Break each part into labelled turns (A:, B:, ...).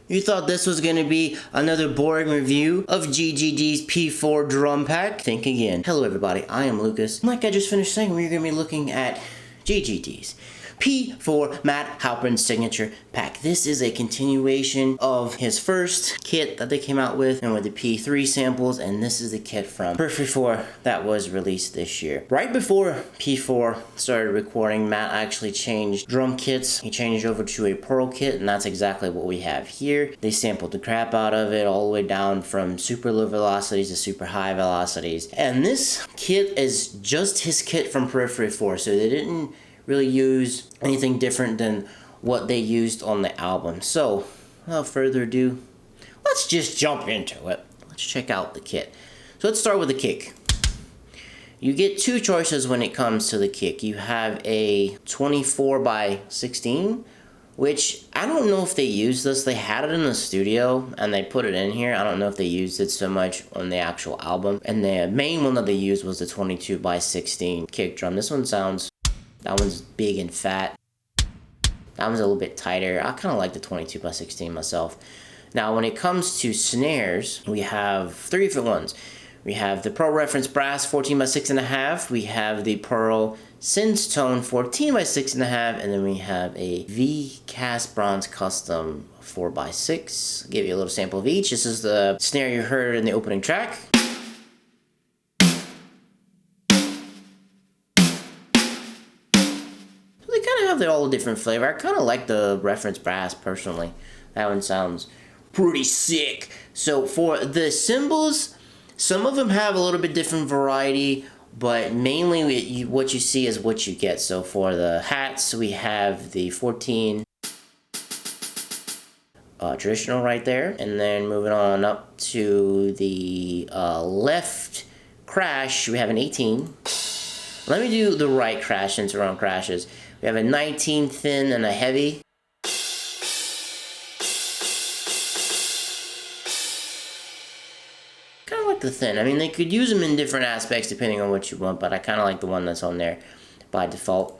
A: You thought this was going to be another boring review of GGD's P4 drum pack? Think again. Hello everybody, I am Lucas. Like I just finished saying, we're going to be looking at GGD's P4 Matt Halperin signature pack. This is a continuation of his first kit that they came out with, and with the P3 samples, and this is the kit from Periphery IV that was released this year. Right before P4 started recording, Matt actually changed drum kits. He changed over to a Pearl kit, and that's exactly what we have here. They sampled the crap out of it all the way down from super low velocities to super high velocities. And this kit is just his kit from Periphery IV, so they didn't really use anything different than what they used on the album. So, without further ado, let's just jump into it. Let's check out the kit. So let's start with the kick. You get two choices when it comes to the kick. You have a 24x16, which I don't know if they used this. They had it in the studio and they put it in here. I don't know if they used it so much on the actual album. And the main one that they used was the 22x16 kick drum. This one sounds, that one's big and fat. That one's a little bit tighter. I kind of like the 22x16 myself. Now, when it comes to snares, we have three different ones. We have the Pearl Reference Brass 14x6.5. We have the Pearl Synth Tone 14x6.5. And then we have a V Cast Bronze Custom 4x6. I'll give you a little sample of each. This is the snare you heard in the opening track. They all a different flavor. I kind of like the Reference Brass personally. That one sounds pretty sick. So for the cymbals, some of them have a little bit different variety, but mainly what you see is what you get. So for the hats, we have the 14 traditional right there, and then moving on up to the left crash, we have an 18. Let me do the right crash since we're on crashes. We have a 19 thin and a heavy. Kind of like the thin. I mean, they could use them in different aspects depending on what you want, but I kind of like the one that's on there by default.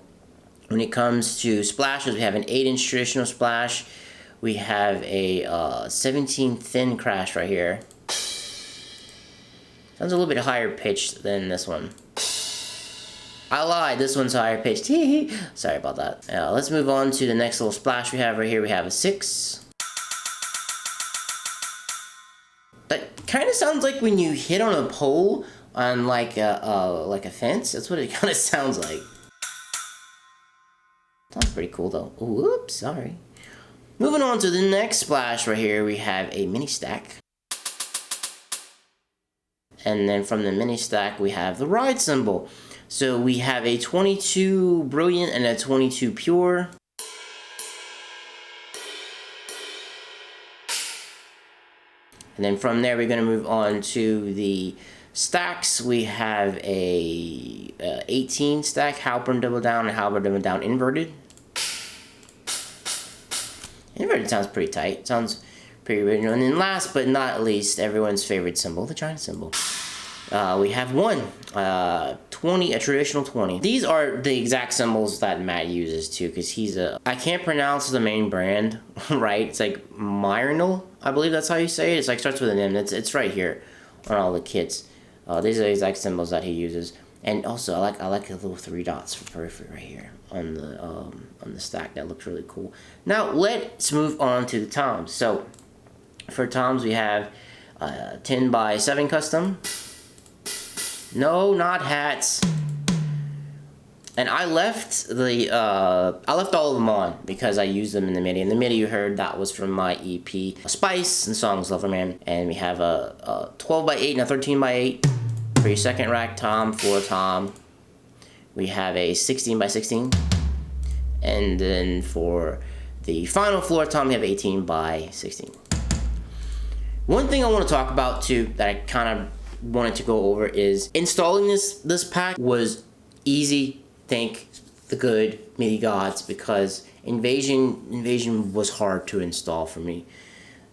A: When it comes to splashes, we have an 8-inch traditional splash. We have a 17 thin crash right here. Sounds a little bit higher pitched than this one. I lied, this one's higher pitched. Sorry about that. Let's move on to the next little splash we have right here. We have a 6. That kind of sounds like when you hit on a pole on like a fence. That's what it kind of sounds like. Sounds pretty cool though. Oops, sorry. Moving on to the next splash right here, we have a mini stack. And then from the mini stack, we have the ride cymbal. So we have a 22 Brilliant and a 22 Pure. And then from there, we're going to move on to the stacks. We have a 18 stack, Halpern double down and Halpern double down inverted. Inverted sounds pretty tight. Sounds pretty original. And then last but not least, everyone's favorite cymbal, the China cymbal. We have one, 20, a traditional 20. These are the exact cymbals that Matt uses too, because he's I can't pronounce the main brand, right? It's like Myronal, I believe that's how you say it. It's like starts with an M. It's right here on all the kits. These are the exact cymbals that he uses. And also, I like the little 3 dots for Periphery right here on the stack. That looks really cool. Now let's move on to the toms. So for toms, we have 10x7 custom. No, not hats. And I left all of them on because I used them in the MIDI. And the MIDI you heard, that was from my EP, Spice and Songs Loverman. And we have a 12x8 and a 13x8 for your second rack tom, floor tom. We have a 16x16. And then for the final floor tom, we have 18x16. One thing I want to talk about too that I kind of wanted to go over is installing this pack was easy, thank the good MIDI gods, because Invasion was hard to install for me.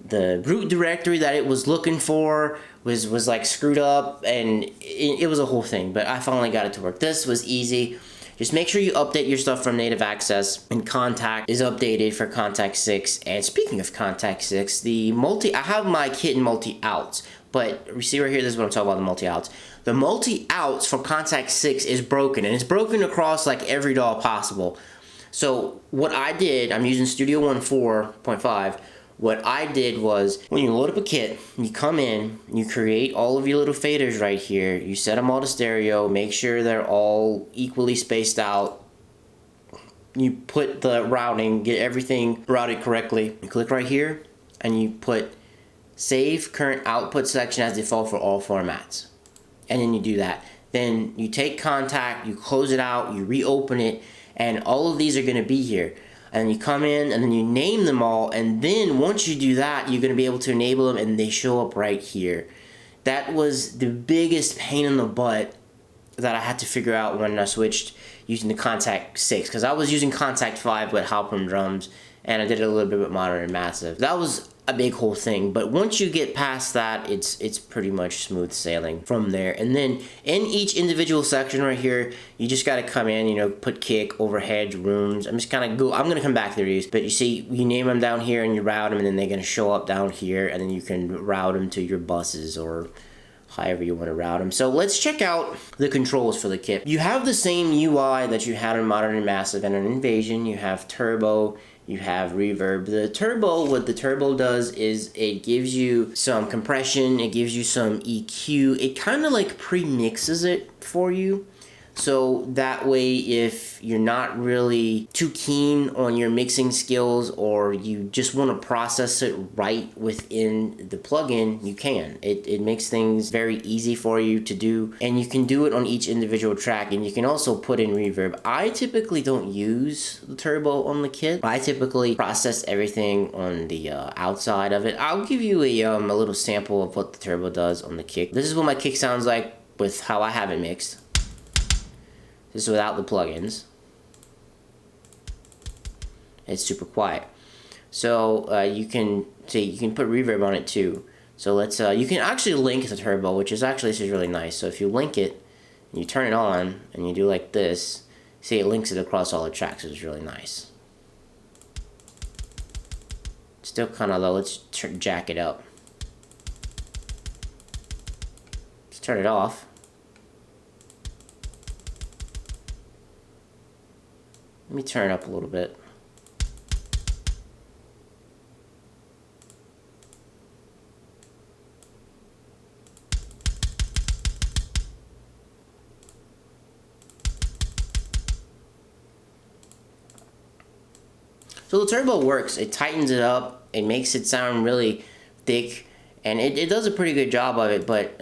A: The root directory that it was looking for was like screwed up, and it was a whole thing, but I finally got it to work. This was easy. Just make sure you update your stuff from native access, and Kontakt is updated for Kontakt 6. And speaking of Kontakt 6, I have my kit in multi-outs, but you see right here, this is what I'm talking about, the multi-outs. The multi-outs for Kontakt 6 is broken, and it's broken across like every DAW possible. So what I did, I'm using Studio One 4.5. What I did was, when you load up a kit, you come in, you create all of your little faders right here, you set them all to stereo, make sure they're all equally spaced out, you put the routing, get everything routed correctly, you click right here, and you put save current output section as default for all formats. And then you do that. Then you take Kontakt, you close it out, you reopen it, and all of these are going to be here. And you come in and then you name them all, and then once you do that, you're going to be able to enable them and they show up right here. That was the biggest pain in the butt that I had to figure out when I switched using the Kontakt 6, because I was using Kontakt 5 with Halpern drums, and I did it a little bit with Modern and Massive. That was a big whole thing, but once you get past that, it's pretty much smooth sailing from there. And then in each individual section right here, you just got to come in, you know, put kick, overhead, rooms. I'm gonna come back to these, but you see, you name them down here and you route them, and then they're gonna show up down here, and then you can route them to your buses or however you want to route them. So let's check out the controls for the kit. You have the same UI that you had in Modern and Massive and an Invasion. You have turbo, you have reverb. The turbo, what the turbo does is it gives you some compression, it gives you some EQ, it kind of like pre-mixes it for you. So that way, if you're not really too keen on your mixing skills, or you just want to process it right within the plugin, you can. It makes things very easy for you to do, and you can do it on each individual track, and you can also put in reverb. I typically don't use the turbo on the kit. I typically process everything on the outside of it. I'll give you a little sample of what the turbo does on the kick. This is what my kick sounds like with how I have it mixed. This is without the plugins. It's super quiet. So you can see, you can put reverb on it too. So let's you can actually link the turbo, which is actually, this is really nice. So if you link it and you turn it on and you do like this, see, it links it across all the tracks, which is really nice. Still kind of low. Let's jack it up. Let's turn it off. Let me turn it up a little bit. So the turbo works. It tightens it up. It makes it sound really thick, and it does a pretty good job of it. But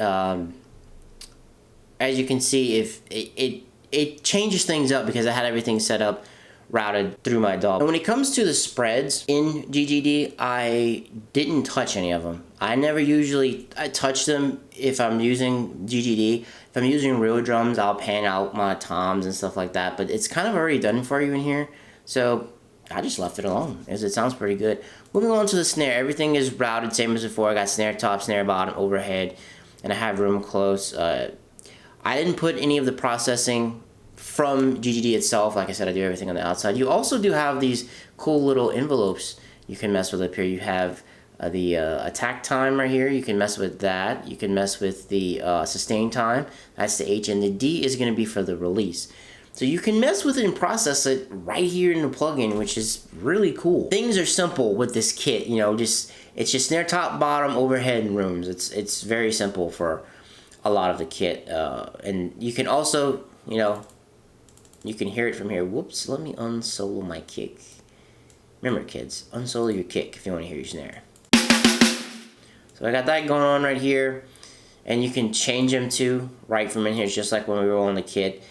A: as you can see, if it changes things up, because I had everything set up routed through my DAW. And when it comes to the spreads in GGD, I didn't touch any of them. I never usually touch them if I'm using GGD. If I'm using real drums, I'll pan out my toms and stuff like that, but it's kind of already done for you in here. So I just left it alone, as it sounds pretty good. Moving on to the snare, everything is routed same as before. I got snare top, snare bottom, overhead, and I have room close. I didn't put any of the processing from GGD itself. Like I said, I do everything on the outside. You also do have these cool little envelopes you can mess with up here. You have the attack time right here. You can mess with that. You can mess with the sustain time. That's the H, and the D is going to be for the release. So you can mess with it and process it right here in the plugin, which is really cool. Things are simple with this kit. You know, it's just snare top, bottom, overhead, and rooms. It's very simple for a lot of the kit, and you can also, you know, you can hear it from here. Whoops, let me unsolo my kick. Remember, kids, unsolo your kick if you want to hear your snare. So I got that going on right here, and you can change them too right from in here, just like when we were on the kit.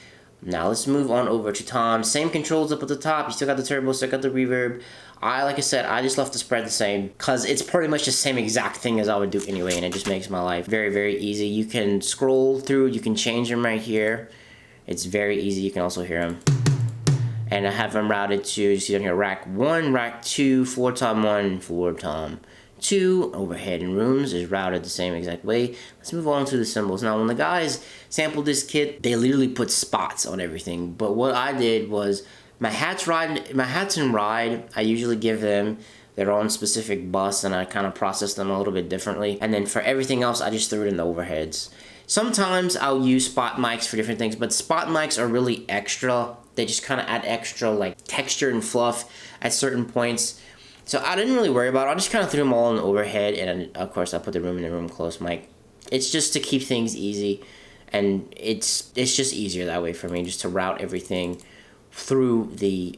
A: Now let's move on over to tom. Same controls up at the top. You still got the turbo, still got the reverb. Like I said, I just left the spread the same, because it's pretty much the same exact thing as I would do anyway, and it just makes my life very, very easy. You can scroll through, you can change them right here. It's very easy. You can also hear them. And I have them routed to, you see down here, rack 1, rack 2, 4 tom 1, 4 tom 2. Overhead and rooms is routed the same exact way. Let's move on to the cymbals. Now, when the guys sampled this kit, they literally put spots on everything. But what I did was my hats and ride, I usually give them their own specific bus, and I kind of process them a little bit differently. And then for everything else, I just threw it in the overheads. Sometimes I'll use spot mics for different things, but spot mics are really extra. They just kind of add extra like texture and fluff at certain points. So I didn't really worry about it. I just kind of threw them all in the overhead, and of course I put the room in the room close mic. It's just to keep things easy, and it's just easier that way for me, just to route everything through the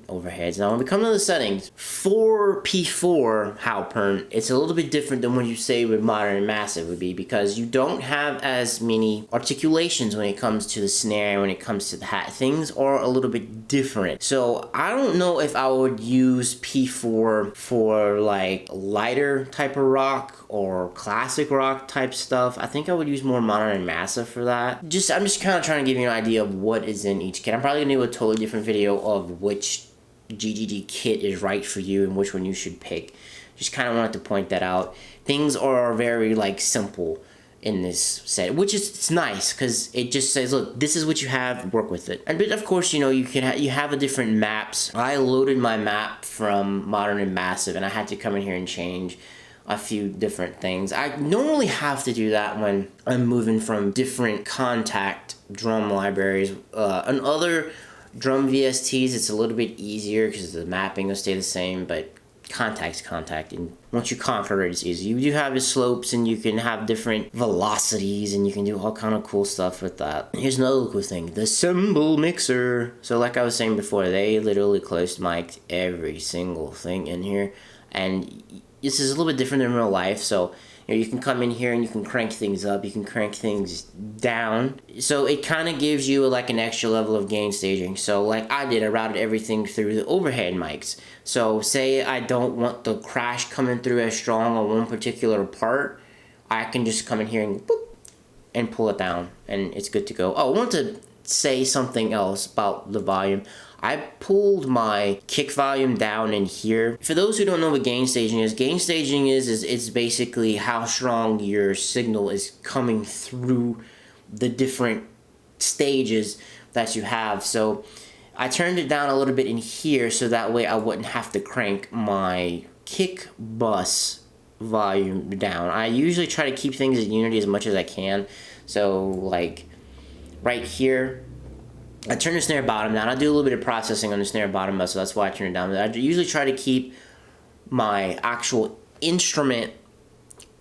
A: overheads. Now when we come to the settings, for P4 Halpern, it's a little bit different than what you say with Modern and Massive would be, because you don't have as many articulations when it comes to the snare, when it comes to the hat. Things are a little bit different. So I don't know if I would use P4 for like lighter type of rock or classic rock type stuff. I think I would use more Modern and Massive for that. I'm just kind of trying to give you an idea of what is in each kit. I'm probably gonna do a totally different video of which GGD kit is right for you and which one you should pick. Just kind of wanted to point that out. Things are very like simple in this set, which is it's nice because it just says, look, this is what you have, work with it. And but of course, you know, you have a different maps. I loaded my map from Modern and Massive, and I had to come in here and change a few different things. I normally have to do that when I'm moving from different Kontakt drum libraries. On other drum VSTs, it's a little bit easier because the mapping will stay the same, but Kontakt's Kontakt, and once you conquer it, it's easy. You do have your slopes, and you can have different velocities, and you can do all kind of cool stuff with that. Here's another cool thing, the cymbal mixer. So like I was saying before, they literally close mic'd every single thing in here, and this is a little bit different than real life. So you know, you can come in here and you can crank things up, you can crank things down. So it kind of gives you like an extra level of gain staging. So like I did, I routed everything through the overhead mics. So say I don't want the crash coming through as strong on one particular part, I can just come in here and boop, and pull it down, and it's good to go. Oh, I want to say something else about the volume. I pulled my kick volume down in here. For those who don't know what gain staging is it's basically how strong your signal is coming through the different stages that you have. So I turned it down a little bit in here so that way I wouldn't have to crank my kick bus volume down. I usually try to keep things in unity as much as I can. So like right here, I turn the snare bottom down. I do a little bit of processing on the snare bottom bus, so that's why I turn it down. I usually try to keep my actual instrument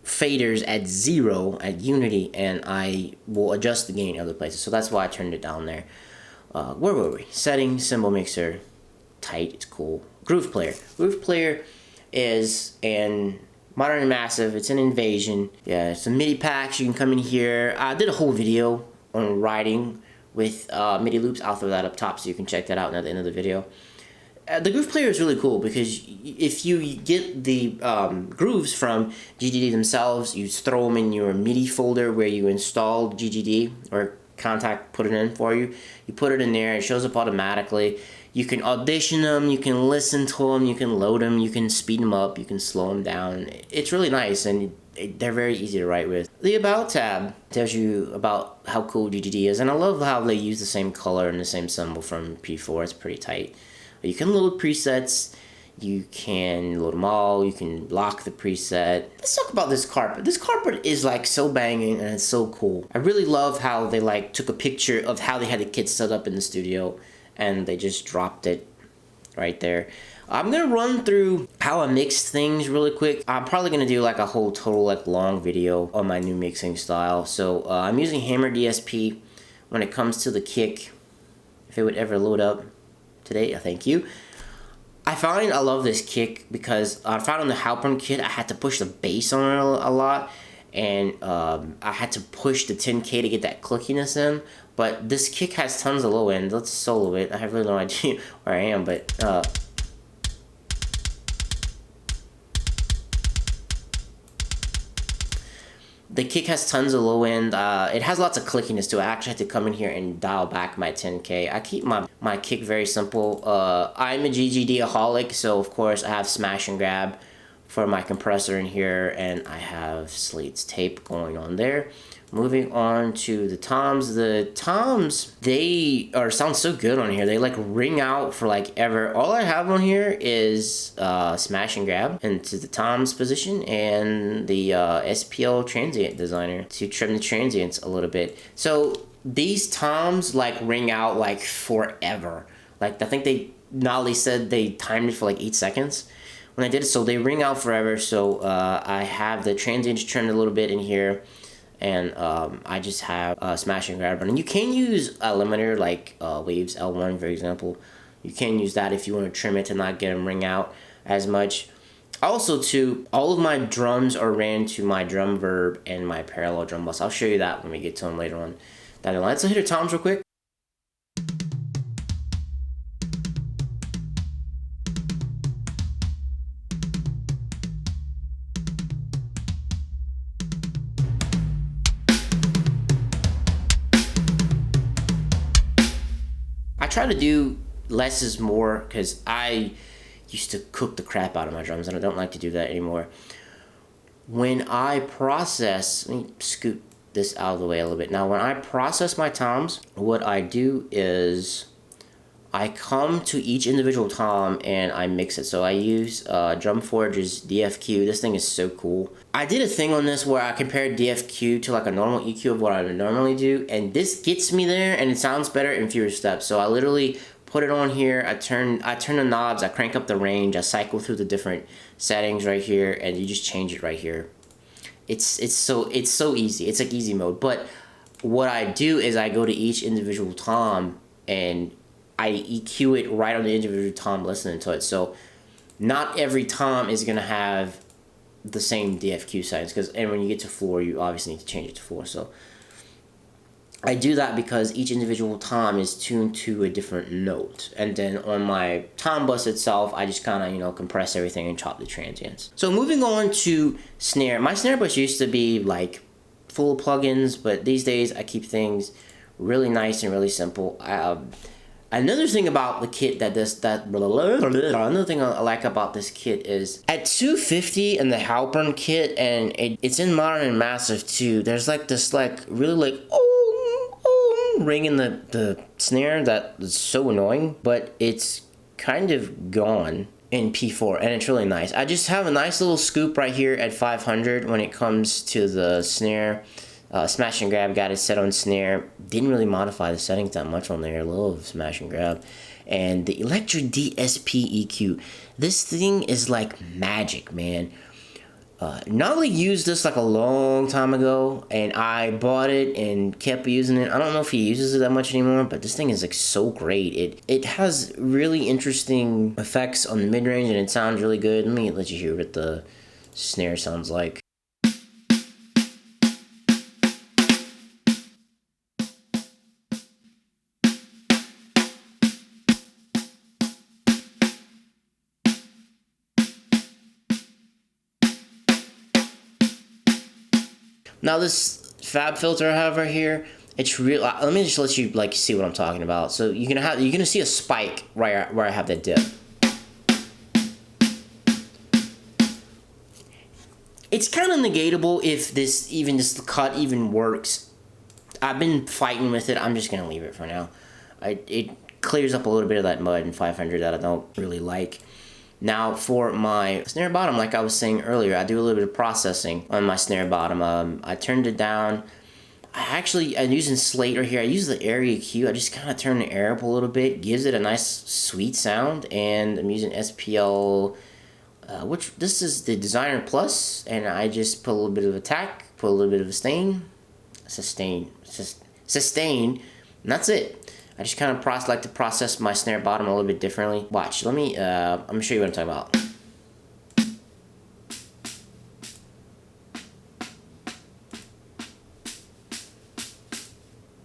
A: faders at 0 at unity, and I will adjust the gain other places. So that's why I turned it down there. Where were we? Settings, cymbal mixer, tight, it's cool. Groove player. Groove player is an Modern and Massive. It's an Invasion. Yeah, some MIDI packs. You can come in here. I did a whole video on writing with MIDI loops. I'll throw that up top so you can check that out at the end of the video. The groove player is really cool because if you get the grooves from GGD themselves, you throw them in your MIDI folder where you installed GGD, or Kontakt put it in for you. You put it in there, it shows up automatically. You can audition them, you can listen to them, you can load them, you can speed them up, you can slow them down. It's really nice, and they're very easy to write with. The About tab tells you about how cool GGD is, and I love how they use the same color and the same symbol from P4. It's pretty tight. You can load presets, you can load them all, you can lock the preset. Let's talk about this carpet. This carpet is like so banging, and it's so cool. I really love how they like took a picture of how they had the kit set up in the studio, and they just dropped it right there. I'm gonna run through how I mixed things really quick. I'm probably gonna do like a whole total like long video on my new mixing style. So I'm using Hammer DSP when it comes to the kick. If it would ever load up today, thank you. I find I love this kick because I found on the Halpern kit I had to push the bass on it a lot, and I had to push the 10K to get that clickiness in. But this kick has tons of low end. Let's solo it. I have really no idea where I am, but the kick has tons of low end. It has lots of clickiness to it. I actually had to come in here and dial back my 10K. I keep my kick very simple. I'm a GGD-aholic, so of course I have smash and grab for my compressor in here, and I have Slate's tape going on there. Moving on to the toms. The toms, they sound so good on here. They like ring out for like ever. All I have on here is smash and grab into the toms position and the SPL transient designer to trim the transients a little bit. So these toms like ring out like forever. Like I think Nolly said they timed it for like 8 seconds when I did it. So they ring out forever. So I have the transients trimmed a little bit in here. And I just have smash and grab. And you can use a limiter like Waves L1, for example. You can use that if you want to trim it to not get them ring out as much. Also, too, all of my drums are ran to my drum verb and my parallel drum bus. I'll show you that when we get to them later on down the line. So hit our toms real quick. I try to do less is more because I used to cook the crap out of my drums and I don't like to do that anymore. When I process, let me scoot this out of the way a little bit. Now when I process my toms, what I do is I come to each individual tom and I mix it. So I use Drumforge's DFQ. This thing is so cool. I did a thing on this where I compared DFQ to like a normal EQ of what I would normally do, and this gets me there and it sounds better in fewer steps. So I literally put it on here, I turn the knobs, I crank up the range, I cycle through the different settings right here, and you just change it right here. It's so easy. It's like easy mode. But what I do is I go to each individual tom and I EQ it right on the individual tom listening to it. So not every tom is gonna have the same DFQ settings, and when you get to floor, you obviously need to change it to floor. So I do that because each individual tom is tuned to a different note, and then on my tom bus itself, I just kind of compress everything and chop the transients. So moving on to snare, my snare bus used to be like full of plugins, but these days I keep things really nice and really simple. Another thing about the kit another thing I like about this kit is at 250 in the Halpern kit, and it's in Modern and Massive too, there's like this like really like ring in the snare that is so annoying, but it's kind of gone in P4 and it's really nice. I just have a nice little scoop right here at 500 when it comes to the snare. Smash and grab, got it set on snare. Didn't really modify the settings that much on there. Love smash and grab. And the Electro DSP EQ. This thing is like magic, man. Nolly used this like a long time ago, and I bought it and kept using it. I don't know if he uses it that much anymore, but this thing is like so great. It has really interesting effects on the mid-range, and it sounds really good. Let me let you hear what the snare sounds like. Now this fab filter I have right here, it's real. Let me just let you like see what I'm talking about. So you're gonna see a spike right where I have that dip. It's kind of negatable if this cut even works. I've been fighting with it. I'm just gonna leave it for now. It clears up a little bit of that mud in 500 that I don't really like. Now for my snare bottom, like I was saying earlier, I do a little bit of processing on my snare bottom. I turned it down. I'm using Slate right here. I use the area Q. I just kind of turn the air up a little bit, gives it a nice sweet sound, and I'm using SPL, which this is the Designer Plus, and I just put a little bit of attack, put a little bit of sustain, and that's it. I just kind of like to process my snare bottom a little bit differently. Watch, I'm gonna show you what I'm talking about.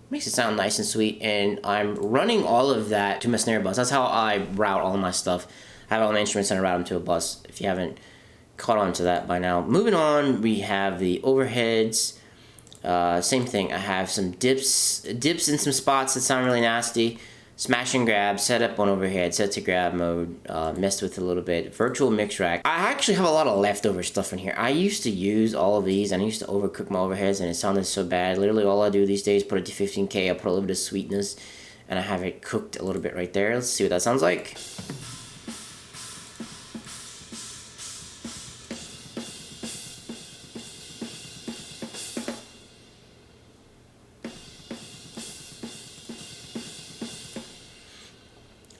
A: Makes it sound nice and sweet, and I'm running all of that to my snare bus. That's how I route all of my stuff. I have all my instruments and I route them to a bus, if you haven't caught on to that by now. Moving on, we have the overheads. Same thing, I have some dips in some spots that sound really nasty. Smash and grab, set up on overhead, set to grab mode, messed with a little bit. Virtual mix rack. I actually have a lot of leftover stuff in here. I used to use all of these and I used to overcook my overheads and it sounded so bad. Literally all I do these days, put it to 15K, I put a little bit of sweetness and I have it cooked a little bit right there. Let's see what that sounds like.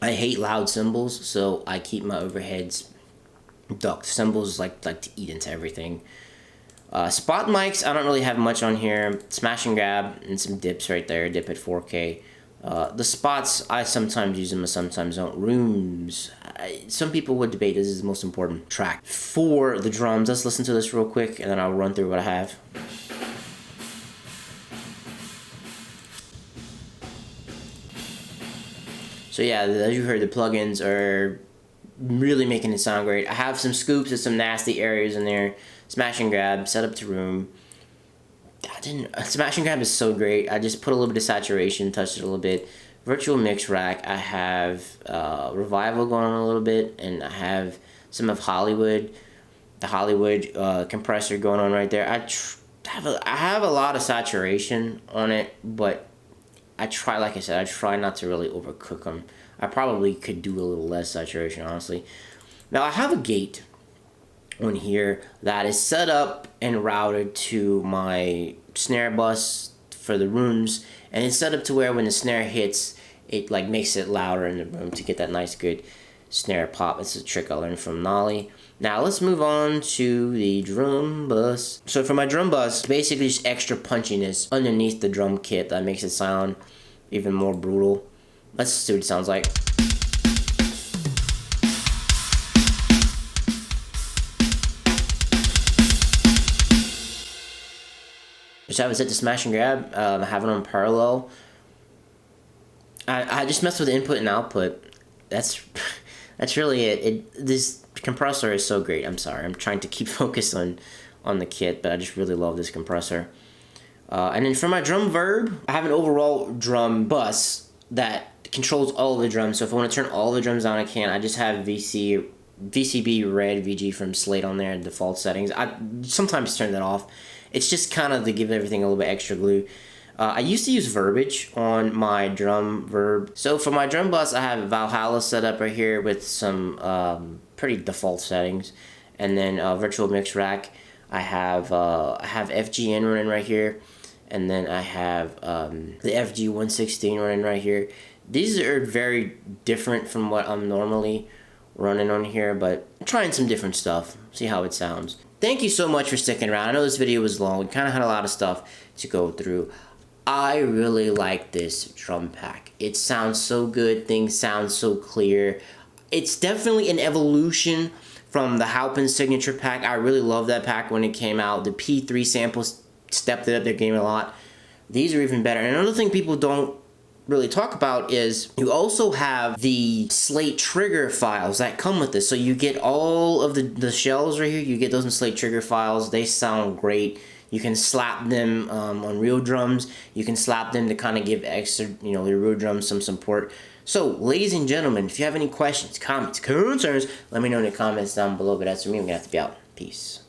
A: I hate loud cymbals, so I keep my overheads ducked. Cymbals like to eat into everything. Spot mics, I don't really have much on here. Smash and grab and some dips right there. Dip at 4K. The spots, I sometimes use them and sometimes don't. Rooms. Some people would debate this is the most important track. For the drums, let's listen to this real quick and then I'll run through what I have. So yeah, as you heard, the plugins are really making it sound great. I have some scoops and some nasty areas in there. Smash and grab, set up to room. Smash and grab is so great. I just put a little bit of saturation, touched it a little bit. Virtual mix rack, I have revival going on a little bit, and I have some of Hollywood, the Hollywood compressor going on right there. I have a lot of saturation on it, but like I said, I try not to really overcook them. I probably could do a little less saturation, honestly. Now, I have a gate on here that is set up and routed to my snare bus for the rooms, and it's set up to where when the snare hits, it like makes it louder in the room to get that nice good snare pop. It's a trick I learned from Nolly. Now let's move on to the drum bus. So for my drum bus, basically just extra punchiness underneath the drum kit that makes it sound even more brutal. Let's see what it sounds like. Just have it set to smash and grab. I have it on parallel. I just messed with input and output. That's really it. This compressor is so great. I'm sorry. I'm trying to keep focused on the kit, but I just really love this compressor. And then for my drum verb, I have an overall drum bus that controls all of the drums. So if I want to turn all the drums down, I can. I just have VCB red VG from Slate on there in default settings. I sometimes turn that off. It's just kind of to give everything a little bit extra glue. I used to use verbiage on my drum verb. So for my drum bus, I have Valhalla set up right here with some pretty default settings. And then virtual mix rack, I have FGN running right here. And then I have the FG116 running right here. These are very different from what I'm normally running on here, but I'm trying some different stuff. See how it sounds. Thank you so much for sticking around. I know this video was long. We kind of had a lot of stuff to go through. I really like this drum pack. It sounds so good. Things sound so clear. It's definitely an evolution from the Halpern signature pack. I really love that pack when it came out. The P3 samples stepped it up their game a lot. These are even better. And another thing people don't really talk about is you also have the Slate trigger files that come with this. So you get all of the shells right here. You get those in Slate trigger files. They sound great. You can slap them on real drums. You can slap them to kind of give extra, the real drums some support. So, ladies and gentlemen, if you have any questions, comments, concerns, let me know in the comments down below. But that's for me. I'm going to have to be out. Peace.